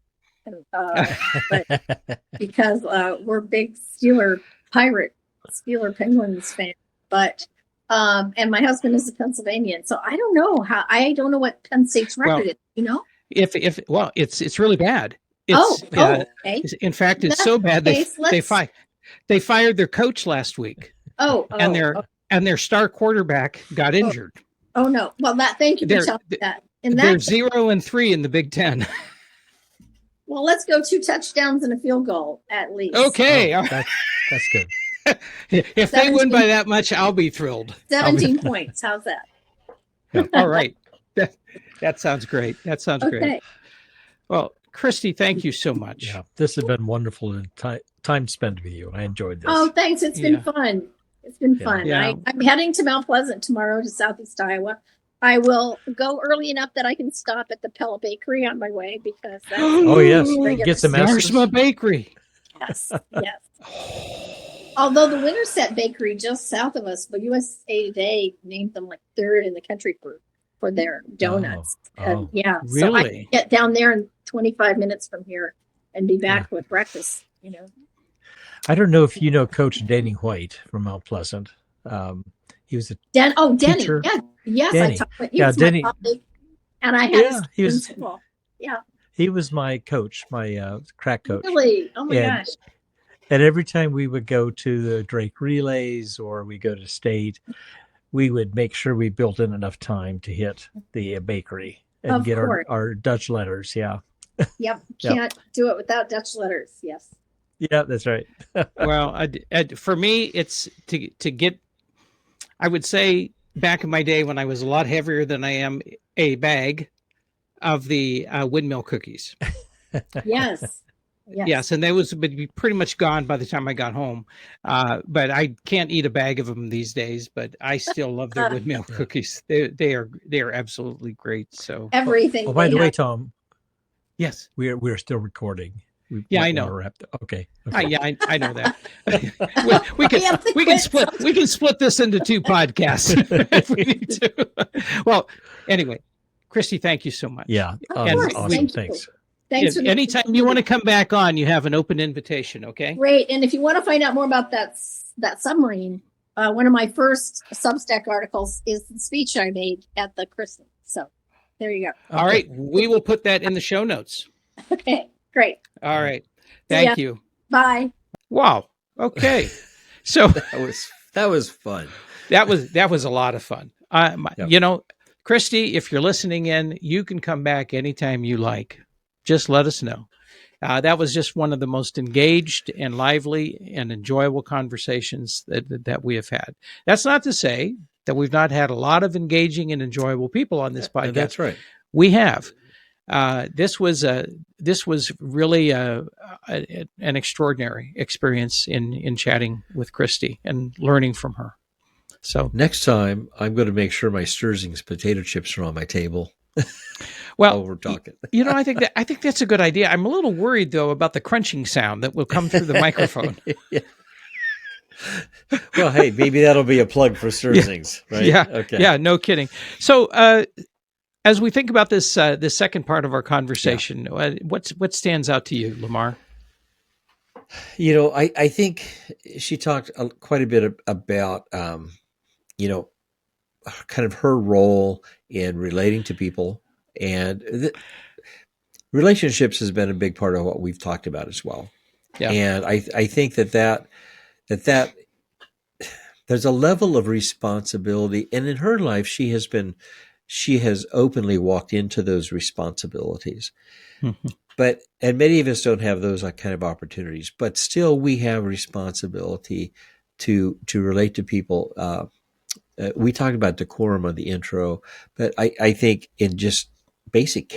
Speaker 4: but because we're big Steeler Penguins fan, but and my husband is a Pennsylvanian, so I don't know what Penn State's record is.
Speaker 2: It's really bad.
Speaker 4: Okay.
Speaker 2: In fact, it's so bad they fired their coach last week. And their star quarterback got injured.
Speaker 4: Oh no! Well, thank you for telling me that.
Speaker 2: They're 0-3 in the Big Ten.
Speaker 4: Well, let's go 2 touchdowns and a field goal at least.
Speaker 2: Okay,
Speaker 3: that's good.
Speaker 2: If they win by that much, I'll be thrilled.
Speaker 4: 17 points. How's that?
Speaker 2: Yeah. All right. That sounds great. Great. Well, Christie, thank you so much.
Speaker 3: Yeah, this has been wonderful time spent with you. I enjoyed this.
Speaker 4: Oh, thanks. It's been fun. It's been fun.
Speaker 2: Yeah.
Speaker 4: I'm heading to Mount Pleasant tomorrow to Southeast Iowa. I will go early enough that I can stop at the Pella Bakery on my way because that's
Speaker 3: get some
Speaker 2: Narsma Bakery.
Speaker 4: Yes. Although the Winterset Bakery just south of us, but USA Today named them like 3rd in the country for their donuts.
Speaker 2: Really?
Speaker 4: So I can get down there in 25 minutes from here and be back with breakfast.
Speaker 3: I don't know if you know Coach Danny White from Mount Pleasant. He was a
Speaker 4: Denny.
Speaker 3: teacher.
Speaker 4: Yeah. Yes,
Speaker 3: Denny.
Speaker 4: I talked with Denny. And I had principal. Yeah.
Speaker 3: He was my coach, my crack coach.
Speaker 4: Really? Oh my gosh.
Speaker 3: And every time we would go to the Drake Relays or we go to state, we would make sure we built in enough time to hit the bakery. and
Speaker 4: Of
Speaker 3: get
Speaker 4: course.
Speaker 3: our Dutch letters. Yeah.
Speaker 4: Yep.
Speaker 3: Yep.
Speaker 4: Can't do it without Dutch letters. Yes.
Speaker 3: Yeah, that's right.
Speaker 2: Well, for me, it's to get. I would say back in my day when I was a lot heavier than I am, a bag of the windmill cookies.
Speaker 4: Yes. Yes.
Speaker 2: Yes, and they would be pretty much gone by the time I got home. But I can't eat a bag of them these days. But I still love their windmill
Speaker 3: Yeah.
Speaker 2: cookies. They are absolutely great. So
Speaker 4: Everything.
Speaker 3: Oh, by
Speaker 4: they
Speaker 3: the way,
Speaker 4: have.
Speaker 3: Tom,
Speaker 2: yes,
Speaker 3: we're still recording. We
Speaker 2: Yeah,
Speaker 3: might
Speaker 2: I know.
Speaker 3: wanna wrap okay.
Speaker 2: yeah, I know that.
Speaker 4: have to
Speaker 2: we can
Speaker 4: quit
Speaker 2: split this into 2 podcasts if we need to. Well, anyway, Christie, thank you so much.
Speaker 3: Yeah.
Speaker 4: Of
Speaker 2: And
Speaker 4: course.
Speaker 3: Awesome.
Speaker 4: Thank you.
Speaker 3: Thanks.
Speaker 4: Thanks for the
Speaker 2: Anytime you want to come back on, you have an open invitation. Okay.
Speaker 4: Great. And if you want to find out more about that submarine, one of my first Substack articles is the speech I made at the christening. So there you go.
Speaker 2: All right, we will put that in the show notes.
Speaker 4: Okay. Great.
Speaker 2: All right.
Speaker 4: See ya.
Speaker 2: Thank you.
Speaker 4: Bye.
Speaker 2: Wow. Okay. So
Speaker 1: That was fun.
Speaker 2: that was a lot of fun.
Speaker 1: Yep.
Speaker 2: You know, Christie, if you're listening in, you can come back anytime you like. Just let us know. That was just one of the most engaged and lively and enjoyable conversations that we have had. That's not to say that we've not had a lot of engaging and enjoyable people on this podcast.
Speaker 1: That's right.
Speaker 2: We have. This was really an extraordinary experience in chatting with Christie and learning from her. So
Speaker 1: Next time, I'm going to make sure my Sturzing's potato chips are on my table.
Speaker 2: well,
Speaker 1: While we're talking.
Speaker 2: you know, I think that's a good idea. I'm a little worried though about the crunching sound that will come through the microphone.
Speaker 1: Yeah. Well, hey, maybe that'll be a plug for Sturzing's, right?
Speaker 2: Yeah.
Speaker 1: Okay.
Speaker 2: Yeah. No kidding. So, as we think about this second part of our conversation, what stands out to you, Lamar?
Speaker 1: You know, I think she talked quite a bit about, you know, kind of her role in relating to people, and relationships has been a big part of what we've talked about as well.
Speaker 2: Yeah.
Speaker 1: And I think that there's a level of responsibility, and in her life, she has openly walked into those responsibilities. And many of us don't have those kind of opportunities, but still we have responsibility to relate to people. We talked about decorum on the intro, but I think in just basic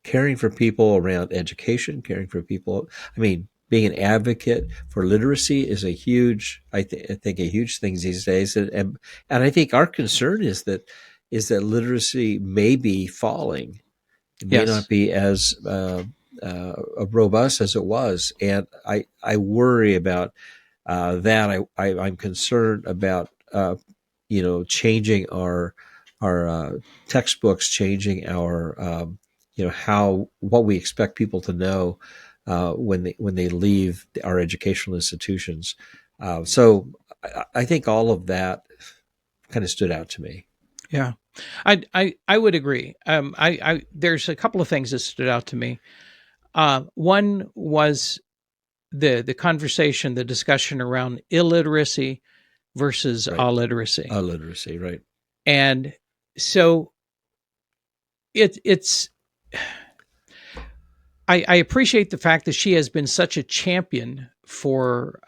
Speaker 1: caring for people around education, caring for people. I mean, being an advocate for literacy is a huge, I think a huge thing these days. And I think our concern is that literacy may be falling. It may not be as robust as it was. And I worry about that. I'm concerned about, you know, changing our textbooks, changing our, you know, what we expect people to know when they leave our educational institutions. So I think all of that kind of stood out to me.
Speaker 2: Yeah, I would agree. There's a couple of things that stood out to me. One was the conversation, the discussion around illiteracy versus alliteracy.
Speaker 1: Illiteracy, right?
Speaker 2: And so it's. I appreciate the fact that she has been such a champion for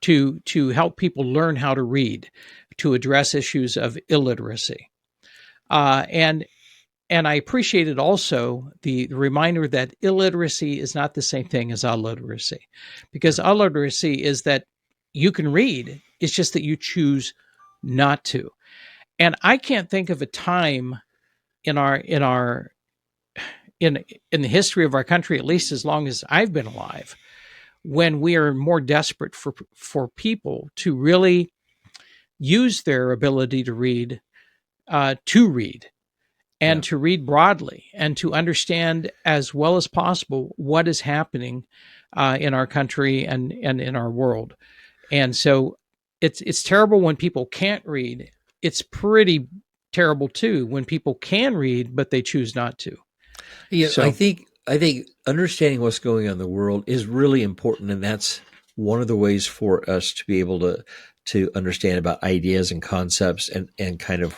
Speaker 2: to help people learn how to read, to address issues of illiteracy, and I appreciated also the reminder that illiteracy is not the same thing as alliteracy, because alliteracy is that you can read, it's just that you choose not to. And I can't think of a time in the history of our country, at least as long as I've been alive, when we are more desperate for people to really use their ability to read and to read broadly and to understand as well as possible what is happening in our country and in our world. And so it's terrible when people can't read. It's pretty terrible too when people can read, but they choose not to.
Speaker 1: Yeah,
Speaker 2: So-
Speaker 1: I think understanding what's going on in the world is really important, and that's one of the ways for us to be able to understand about ideas and concepts and kind of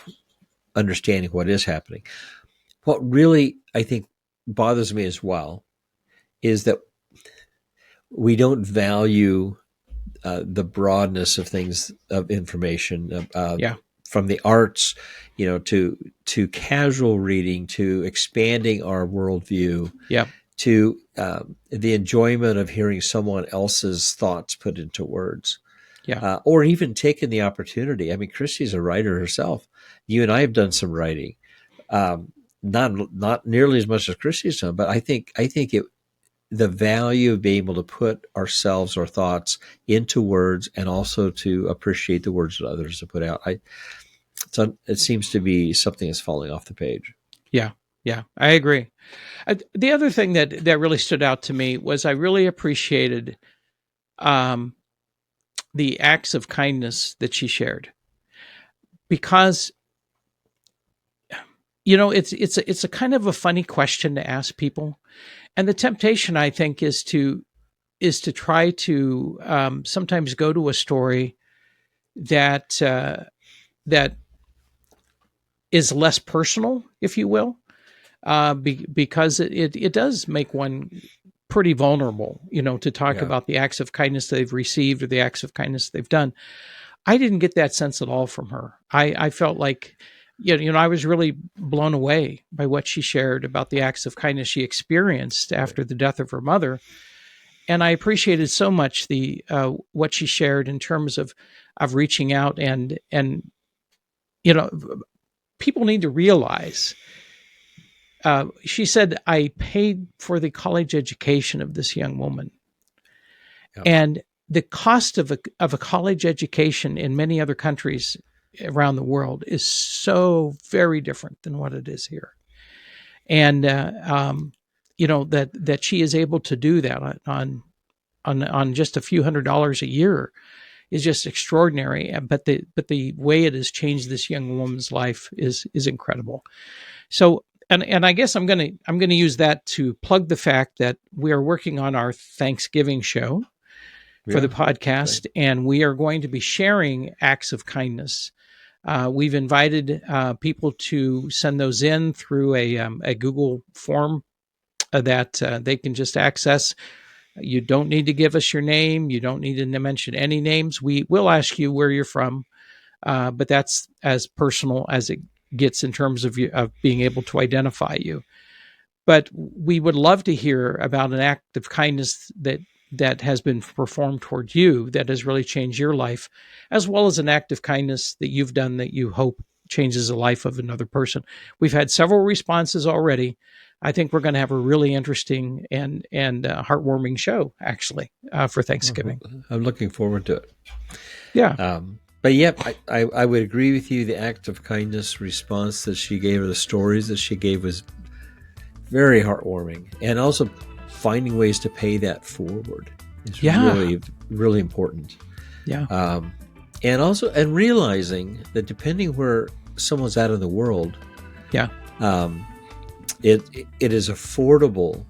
Speaker 1: understanding what is happening. what really, I think, bothers me as well is that we don't value the broadness of things, of information, from the arts, to casual reading, to expanding our worldview, to the enjoyment of hearing someone else's thoughts put into words, or even taking the opportunity. I mean, Christie's a writer herself. You and I have done some writing, not nearly as much as Christie's done, but I think the value of being able to put ourselves, our thoughts into words, and also to appreciate the words that others have put out. It seems to be something that's falling off the page.
Speaker 2: Yeah, I agree. The other thing that really stood out to me was I really appreciated the acts of kindness that she shared, because it's a kind of a funny question to ask people. And the temptation, I think, is to try to sometimes go to a story that is less personal, if you will, because it does make one pretty vulnerable, to talk about the acts of kindness they've received or the acts of kindness they've done. I didn't get that sense at all from her. I felt like, I was really blown away by what she shared about the acts of kindness she experienced after the death of her mother. And I appreciated so much what she shared in terms of reaching out and people need to realize, she said, I paid for the college education of this young woman. Yep. And the cost of a college education in many other countries around the world is so very different than what it is here. And, that she is able to do that on just a few $100s a year is just extraordinary. But the way it has changed this young woman's life is incredible. So, and I guess I'm going to use that to plug the fact that we are working on our Thanksgiving show for the podcast, and we are going to be sharing acts of kindness. We've invited people to send those in through a Google form that they can just access. You don't need to give us your name. You don't need to mention any names. We will ask you where you're from, but that's as personal as it gets in terms of being able to identify you. But we would love to hear about an act of kindness that has been performed toward you that has really changed your life, as well as an act of kindness that you've done that you hope changes the life of another person. We've had several responses already. I think we're going to have a really interesting and heartwarming show, actually, for Thanksgiving.
Speaker 1: I'm looking forward to it.
Speaker 2: Yeah.
Speaker 1: But yeah, I would agree with you. The act of kindness response that she gave, or the stories that she gave, was very heartwarming. And also finding ways to pay that forward is really, really important.
Speaker 2: Yeah.
Speaker 1: And realizing that depending where someone's at in the world, it is affordable.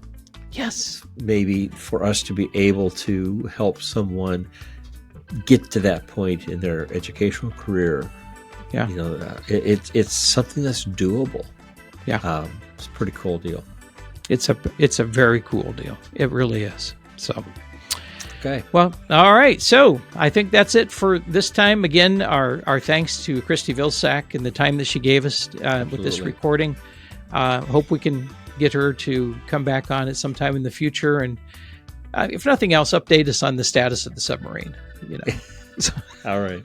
Speaker 2: Yes.
Speaker 1: Maybe for us to be able to help someone get to that point in their educational career.
Speaker 2: Yeah.
Speaker 1: It's something that's doable.
Speaker 2: Yeah.
Speaker 1: It's a pretty cool deal.
Speaker 2: It's a very cool deal. It really is. So,
Speaker 1: okay.
Speaker 2: Well, all right. So I think that's it for this time. Again, our thanks to Christie Vilsack and the time that she gave us with this recording. Hope we can get her to come back on at some time in the future. And if nothing else, update us on the status of the submarine.
Speaker 1: All right.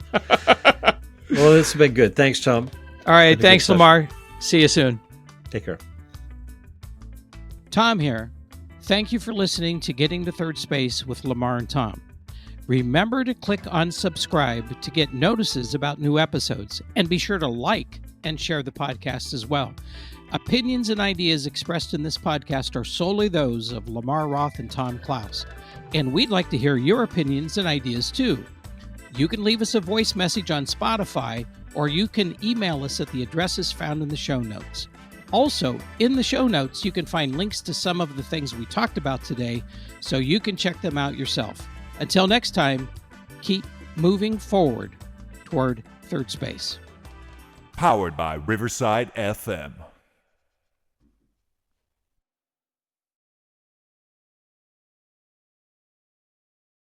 Speaker 1: Well, this has been good. Thanks, Tom.
Speaker 2: All right. Thanks, Lamar. See you soon.
Speaker 1: Take care.
Speaker 2: Tom here. Thank you for listening to Getting to Third Space with Lamar and Tom. Remember to click on subscribe to get notices about new episodes, and be sure to like and share the podcast as well. Opinions and ideas expressed in this podcast are solely those of Lamar Roth and Tom Klaus, and we'd like to hear your opinions and ideas too. You can leave us a voice message on Spotify, or you can email us at the addresses found in the show notes. Also, in the show notes, you can find links to some of the things we talked about today, so you can check them out yourself. Until next time, keep moving forward toward third space.
Speaker 5: Powered by Riverside FM.